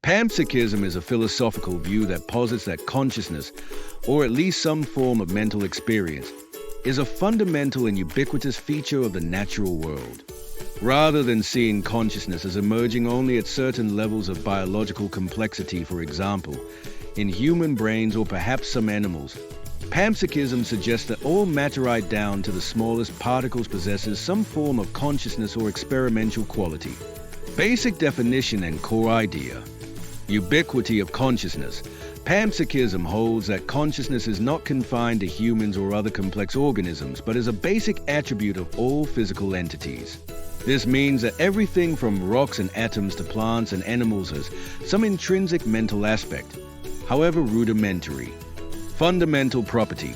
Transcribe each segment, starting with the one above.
Panpsychism is a philosophical view that posits that consciousness, or at least some form of mental experience, is a fundamental and ubiquitous feature of the natural world. Rather than seeing consciousness as emerging only at certain levels of biological complexity, for example, in human brains or perhaps some animals, Panpsychism suggests that all matter right down to the smallest particles possesses some form of consciousness or experimental quality. Basic definition and core idea. Ubiquity of consciousness. Panpsychism holds that consciousness is not confined to humans or other complex organisms, but is a basic attribute of all physical entities. This means that everything from rocks and atoms to plants and animals has some intrinsic mental aspect, however rudimentary. Fundamental property.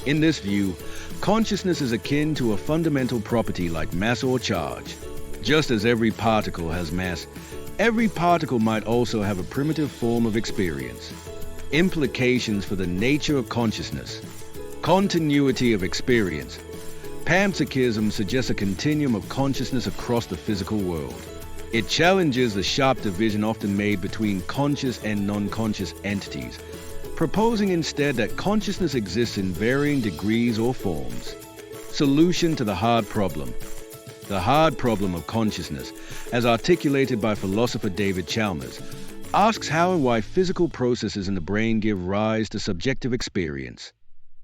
In this view, consciousness is akin to a fundamental property like mass or charge. Just as every particle has mass, every particle might also have a primitive form of experience. Implications for the nature of consciousness. Continuity of experience. Panpsychism suggests a continuum of consciousness across the physical world. It challenges the sharp division often made between conscious and non-conscious entities, proposing instead that consciousness exists in varying degrees or forms. Solution to the hard problem. The hard problem of consciousness, as articulated by philosopher David Chalmers, asks how and why physical processes in the brain give rise to subjective experience.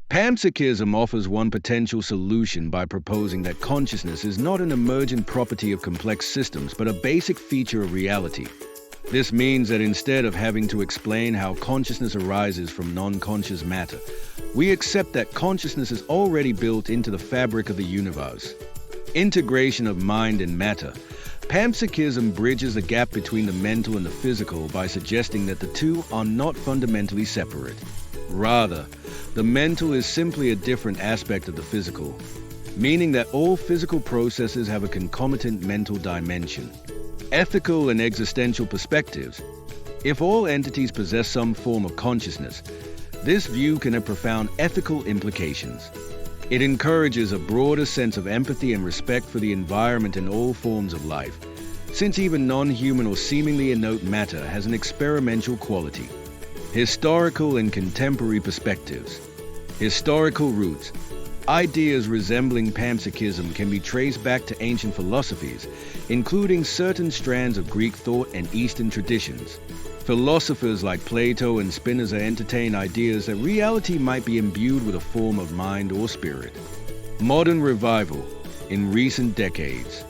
Panpsychism offers one potential solution by proposing that consciousness is not an emergent property of complex systems, but a basic feature of reality. This means that instead of having to explain how consciousness arises from non-conscious matter, we accept that consciousness is already built into the fabric of the universe. Integration of mind and matter. Panpsychism bridges the gap between the mental and the physical by suggesting that the two are not fundamentally separate. Rather, the mental is simply a different aspect of the physical, meaning that all physical processes have a concomitant mental dimension. Ethical and existential perspectives. If all entities possess some form of consciousness, this view can have profound ethical implications. It encourages a broader sense of empathy and respect for the environment and all forms of life, since even non-human or seemingly inert matter has an experimental quality. Historical and contemporary perspectives. Historical roots. Ideas resembling panpsychism can be traced back to ancient philosophies, including certain strands of Greek thought and Eastern traditions. Philosophers like Plato and Spinoza entertain ideas that reality might be imbued with a form of mind or spirit. Modern revival. In recent decades,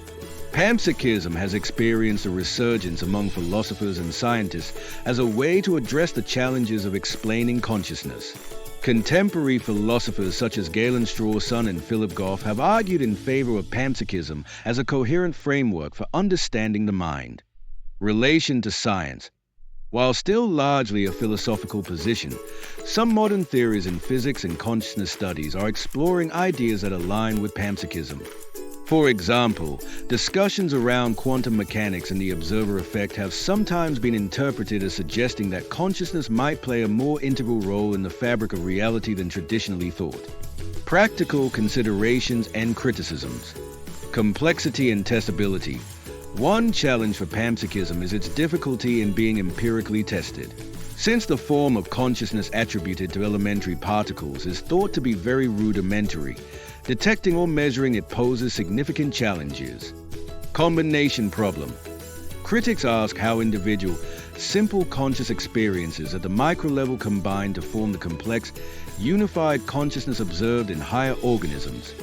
Panpsychism has experienced a resurgence among philosophers and scientists as a way to address the challenges of explaining consciousness. Contemporary philosophers such as Galen Strawson and Philip Goff have argued in favor of panpsychism as a coherent framework for understanding the mind. Relation to science. While still largely a philosophical position, some modern theories in physics and consciousness studies are exploring ideas that align with panpsychism. For example, discussions around quantum mechanics and the observer effect have sometimes been interpreted as suggesting that consciousness might play a more integral role in the fabric of reality than traditionally thought. Practical considerations and criticisms. Complexity and testability. One challenge for panpsychism is its difficulty in being empirically tested. Since the form of consciousness attributed to elementary particles is thought to be very rudimentary, detecting or measuring it poses significant challenges. Combination problem. Critics ask how individual, simple conscious experiences at the micro-level combine to form the complex, unified consciousness observed in higher organisms.